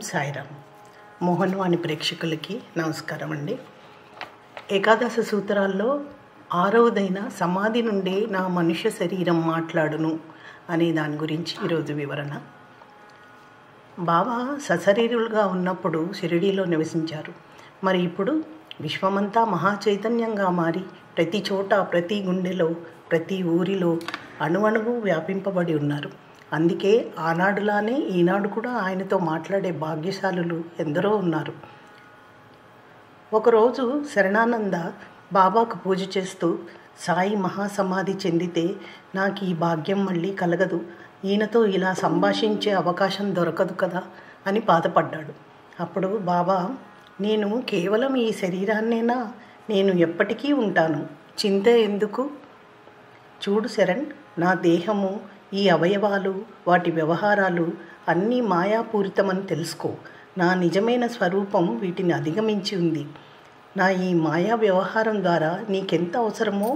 సాయిరామ్. మోహన్వాణి ప్రేక్షకులకి నమస్కారం అండి. ఏకాదశ సూత్రాల్లో 6వదైన సమాధి నుండే నా మనుష్య శరీరం మాట్లాడును అనే దాని గురించి ఈరోజు వివరణ. బాబా సశరీరులుగా ఉన్నప్పుడు షిరిడీలో నివసించారు. మరి ఇప్పుడు విశ్వమంతా మహాచైతన్యంగా మారి ప్రతి చోట, ప్రతి గుండెలో, ప్రతి ఊరిలో అణువణువు వ్యాపింపబడి ఉన్నారు. అందుకే ఆనాడులానే ఈనాడు కూడా ఆయనతో మాట్లాడే భాగ్యశాలులు ఎందరో ఉన్నారు. ఒకరోజు శరణానంద బాబాకు పూజ చేస్తూ, సాయి మహాసమాధి చెందితే నాకు ఈ భాగ్యం మళ్ళీ కలగదు, ఈయనతో ఇలా సంభాషించే అవకాశం దొరకదు కదా అని బాధపడ్డాడు. అప్పుడు బాబా, నేను కేవలం ఈ శరీరాన్నేనా, నేను ఎప్పటికీ ఉంటాను, చింత ఎందుకు? చూడు శరణ్, నా దేహము, ఈ అవయవాలు, వాటి వ్యవహారాలు అన్నీ మాయాపూరితమని తెలుసుకో. నా నిజమైన స్వరూపం వీటిని అధిగమించి ఉంది. నా ఈ మాయా వ్యవహారం ద్వారా నీకెంత అవసరమో,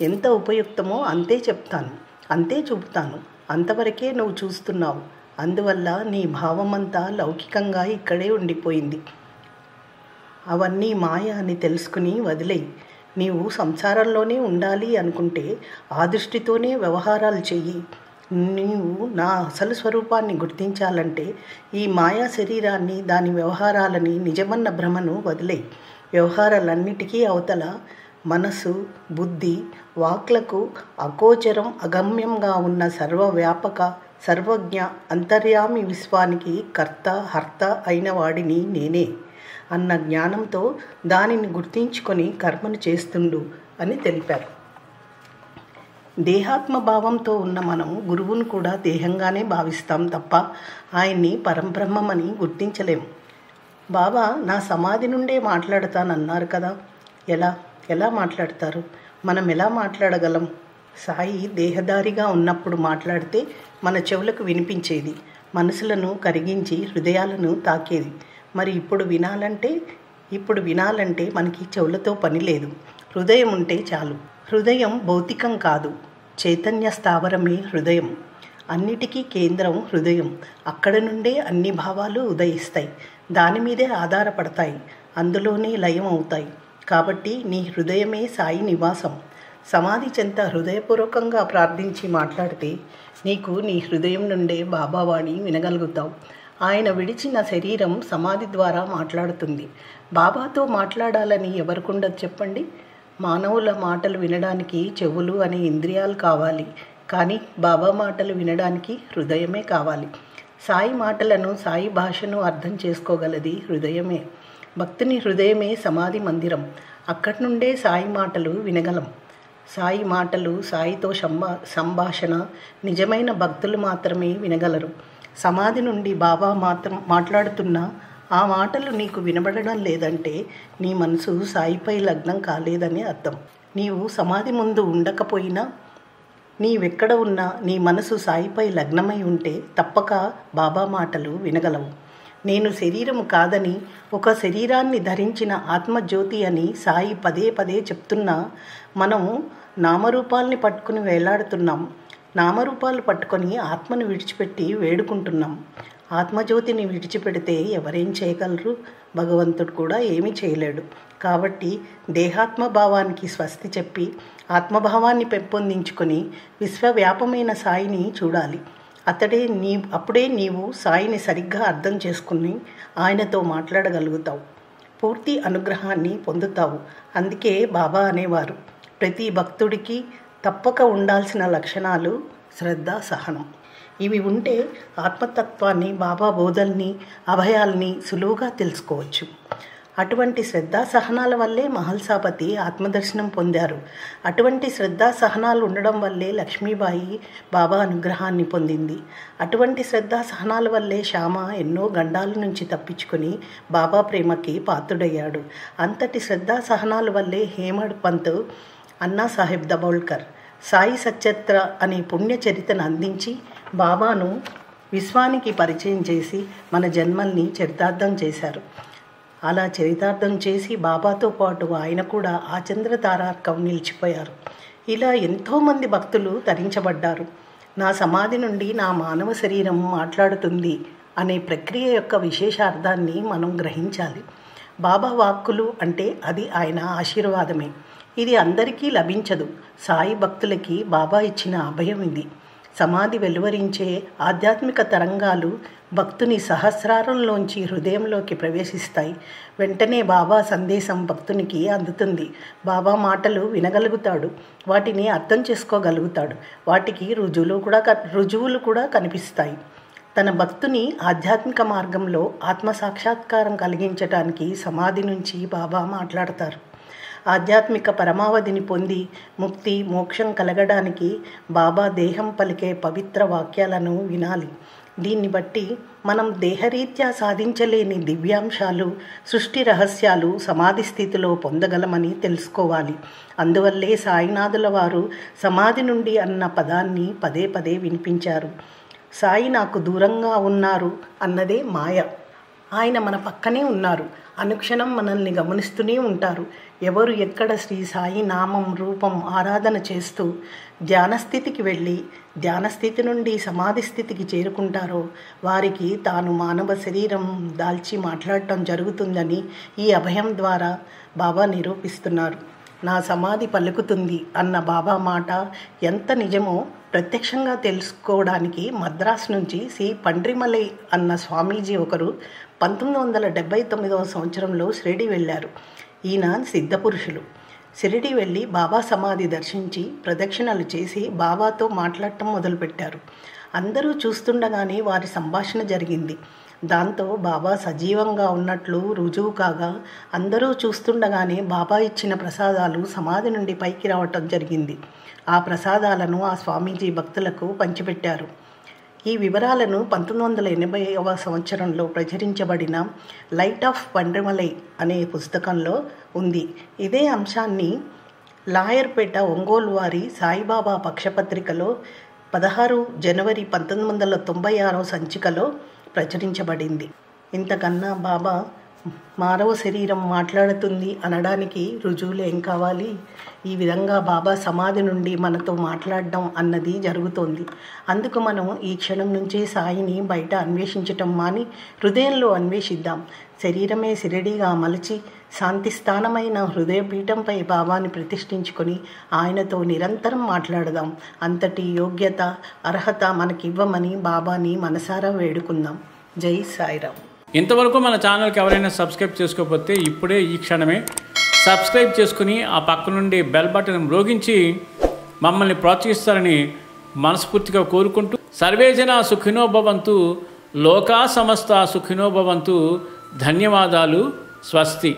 ఎంత ఉపయుక్తమో అంతే చెప్తాను, అంతే చూపుతాను. అంతవరకే నువ్వు చూస్తున్నావు. అందువల్ల నీ భావమంతా లౌకికంగా ఇక్కడే ఉండిపోయింది. అవన్నీ మాయ అని తెలుసుకుని వదిలేయి. నీవు సంసారంలోనే ఉండాలి అనుకుంటే ఆ దృష్టితోనే వ్యవహారాలు చెయ్యి. నీవు నా అసలు స్వరూపాన్ని గుర్తించాలంటే ఈ మాయా శరీరాన్ని, దాని వ్యవహారాలని, నిజమన్న భ్రమను వదిలేయి. వ్యవహారాలన్నిటికీ అవతల మనసు, బుద్ధి, వాక్లకు అగోచరం, అగమ్యంగా ఉన్న సర్వవ్యాపక, సర్వజ్ఞ, అంతర్యామి విశ్వానికి కర్త, హర్త అయిన వాడిని నేనే అన్న జ్ఞానంతో దానిని గుర్తించుకొని కర్మను చేస్తుండు అని తెలిపారు. దేహాత్మభావంతో ఉన్న మనం గురువును కూడా దేహంగానే భావిస్తాం తప్ప ఆయన్ని పరంబ్రహ్మమని గుర్తించలేము. బాబా నా సమాధి నుండే మాట్లాడతానన్నారు కదా, ఎలా మాట్లాడతారు? మనం ఎలా మాట్లాడగలం? సాయి దేహదారిగా ఉన్నప్పుడు మాట్లాడితే మన చెవులకు వినిపించేది, మనసులను కరిగించి హృదయాలను తాకేది. మరి ఇప్పుడు వినాలంటే మనకి చెవులతో పని లేదు, హృదయం ఉంటే చాలు. హృదయం భౌతికం కాదు, చైతన్య స్థావరమే హృదయం. అన్నిటికీ కేంద్రం హృదయం. అక్కడ నుండే అన్ని భావాలు ఉదయిస్తాయి, దాని మీదే ఆధారపడతాయి, అందులోనే లయం అవుతాయి. కాబట్టి నీ హృదయమే సాయి నివాసం. సమాధి చెంత హృదయపూర్వకంగా ప్రార్థించి మాట్లాడితే నీకు నీ హృదయం నుండే బాబావాణి వినగలుగుతావు. ఆయన విడిచిన శరీరం సమాధి ద్వారా మాట్లాడుతుంది. బాబాతో మాట్లాడాలని ఎవరికుండదు చెప్పండి? మానవుల మాటలు వినడానికి చెవులు అనే ఇంద్రియాలు కావాలి, కానీ బాబా మాటలు వినడానికి హృదయమే కావాలి. సాయి మాటలను, సాయి భాషను అర్థం చేసుకోగలది హృదయమే. భక్తుని హృదయమే సమాధి మందిరం. అక్కడి నుండే సాయి మాటలు వినగలం. సాయి మాటలు, సాయితో సంభాషణ నిజమైన భక్తులు మాత్రమే వినగలరు. సమాధి నుండి బాబా మాట్లాడుతున్న ఆ మాటలు నీకు వినబడడం లేదంటే నీ మనసు సాయిపై లగ్నం కాలేదని అర్థం. నీవు సమాధి ముందు ఉండకపోయినా, నీవెక్కడ ఉన్నా నీ మనసు సాయిపై లగ్నమై ఉంటే తప్పక బాబా మాటలు వినగలవు. నేను శరీరము కాదని, ఒక శరీరాన్ని ధరించిన ఆత్మజ్యోతి అని సాయి పదే పదే చెప్తున్నా మనము నామరూపాల్ని పట్టుకుని వేలాడుతున్నాం. నామరూపాలు పట్టుకొని ఆత్మను విడిచిపెట్టి వేడుకుంటున్నాం. ఆత్మజ్యోతిని విడిచిపెడితే ఎవరేం చేయగలరు? భగవంతుడు కూడా ఏమీ చేయలేడు. కాబట్టి దేహాత్మభావానికి స్వస్తి చెప్పి ఆత్మభావాన్ని పెంపొందించుకొని విశ్వవ్యాపమైన సాయిని చూడాలి. అప్పుడే నీవు సాయిని సరిగ్గా అర్థం చేసుకుని ఆయనతో మాట్లాడగలుగుతావు, పూర్తి అనుగ్రహాన్ని పొందుతావు. అందుకే బాబా అనేవారు, ప్రతి భక్తుడికి తప్పక ఉండాల్సిన లక్షణాలు శ్రద్ధ, సహనం. ఇవి ఉంటే ఆత్మతత్వాన్ని, బాబా బోధల్ని, అభయాల్ని సులువుగా తెలుసుకోవచ్చు. అటువంటి శ్రద్ధా సహనాల వల్లే మహల్సాపతి ఆత్మదర్శనం పొందారు. అటువంటి శ్రద్ధా సహనాలు ఉండడం వల్లే లక్ష్మీబాయి బాబా అనుగ్రహాన్ని పొందింది. అటువంటి శ్రద్ధా సహనాల వల్లే శ్యామ ఎన్నో గండాల నుంచి తప్పించుకొని బాబా ప్రేమకి పాత్రుడయ్యాడు. అంతటి శ్రద్ధా సహనాల వల్లే హేమడ్ పంత్, అన్నాసాహెబ్ దబోల్కర్ సాయి సచరిత్ర అనే పుణ్యచరితను అందించి బాబాను విశ్వానికి పరిచయం చేసి మన జన్మల్ని చరితార్థం చేశారు. అలా చరితార్థం చేసి బాబాతో పాటు ఆయన కూడా ఆ చంద్రతారార్కం నిలిచిపోయారు. ఇలా ఎంతోమంది భక్తులు తరించబడ్డారు. నా సమాధి నుండి నా మానవ శరీరం మాట్లాడుతుంది అనే ప్రక్రియ యొక్క విశేషార్థాన్ని మనం గ్రహించాలి. బాబా వాక్కులు అంటే అది ఆయన ఆశీర్వాదమే. ఇది అందరికీ లభించదు. సాయి భక్తులకి బాబా ఇచ్చిన అభయం ఇది. సమాధి వెలువరించే ఆధ్యాత్మిక తరంగాలు భక్తుని సహస్రారంలోంచి హృదయంలోకి ప్రవేశిస్తాయి. వెంటనే బాబా సందేశం భక్తునికి అందుతుంది. బాబా మాటలు వినగలుగుతాడు, వాటిని అర్థం చేసుకోగలుగుతాడు, వాటికి రుజువులు కూడా కనిపిస్తాయి. తన భక్తుని ఆధ్యాత్మిక మార్గంలో ఆత్మసాక్షాత్కారం కలిగించడానికి సమాధి నుంచి బాబా మాట్లాడతారు. ఆధ్యాత్మిక పరమావధిని పొంది ముక్తి మోక్షం కలగడానికి బాబా దేహం పలికే పవిత్ర వాక్యాలను వినాలి. దీన్ని బట్టి మనం దేహరీత్యా సాధించలేని దివ్యాంశాలు, సృష్టి రహస్యాలు సమాధి స్థితిలో పొందగలమని తెలుసుకోవాలి. అందువల్లే సాయినాథుల వారు సమాధి నుండి అన్న పదాన్ని పదే పదే వినిపించారు. సాయి నాకు దూరంగా ఉన్నారు అన్నదే మాయ. ఆయన మన పక్కనే ఉన్నారు, అనుక్షణం మనల్ని గమనిస్తూనే ఉంటారు. ఎవరు ఎక్కడ శ్రీ సాయి నామం రూపం ఆరాధన చేస్తూ ధ్యానస్థితికి వెళ్ళి ధ్యానస్థితి నుండి సమాధి స్థితికి చేరుకుంటారో వారికి తాను మానవ శరీరం దాల్చి మాట్లాడటం జరుగుతుందని ఈ అభయం ద్వారా బాబా నిరూపిస్తున్నారు. నా సమాధి పలుకుతుంది అన్న బాబా మాట ఎంత నిజమో ప్రత్యక్షంగా తెలుసుకోవడానికి మద్రాసు నుంచి శ్రీ పండ్రిమలై అన్న స్వామీజీ ఒకరు 1979వ సంవత్సరంలో షిరిడి వెళ్ళారు. ఈయన సిద్ధపురుషులు. షిరిడి వెళ్ళి బాబా సమాధి దర్శించి ప్రదక్షిణలు చేసి బాబాతో మాట్లాడటం మొదలుపెట్టారు. అందరూ చూస్తుండగానే వారి సంభాషణ జరిగింది. దాంతో బాబా సజీవంగా ఉన్నట్లు రుజువు కాగా అందరూ చూస్తుండగానే బాబా ఇచ్చిన ప్రసాదాలు సమాధి నుండి పైకి రావటం జరిగింది. ఆ ప్రసాదాలను ఆ స్వామీజీ భక్తులకు పంచిపెట్టారు. ఈ వివరాలను 1980వ సంవత్సరంలో ప్రచురించబడిన లైట్ ఆఫ్ పండ్రిమలై అనే పుస్తకంలో ఉంది. ఇదే అంశాన్ని లాయర్పేట ఒంగోలు వారి సాయిబాబా పక్షపత్రికలో 16 జనవరి 1996 సంచికలో ప్రచురించబడింది. ఇంతకన్నా బాబా మానవ శరీరం మాట్లాడుతుంది అనడానికి రుజువులు ఏం కావాలి? ఈ విధంగా బాబా సమాధి నుండి మనతో మాట్లాడడం అన్నది జరుగుతోంది. అందుకు మనం ఈ క్షణం నుంచే సాయిని బయట అన్వేషించటం మాని హృదయంలో అన్వేషిద్దాం. శరీరమే షిరిడీగా మలచి శాంతి స్థానమైన హృదయపీఠంపై బాబాని ప్రతిష్ఠించుకొని ఆయనతో నిరంతరం మాట్లాడదాం. అంతటి యోగ్యత అర్హత మనకివ్వమని బాబాని మనసారా వేడుకుందాం. జై సాయిరామ్. ఇంతవరకు మన ఛానల్కి ఎవరైనా సబ్స్క్రైబ్ చేసుకోకపోతే ఇప్పుడే ఈ క్షణమే సబ్స్క్రైబ్ చేసుకుని ఆ పక్క నుండి బెల్ బటన్ మ్రోగించి మమ్మల్ని ప్రోత్సహిస్తారని మనస్ఫూర్తిగా కోరుకుంటూ సర్వేజన సుఖినో భవంతు, లోకా సమస్త సుఖినో భవంతు. ధన్యవాదాలు. స్వస్తి.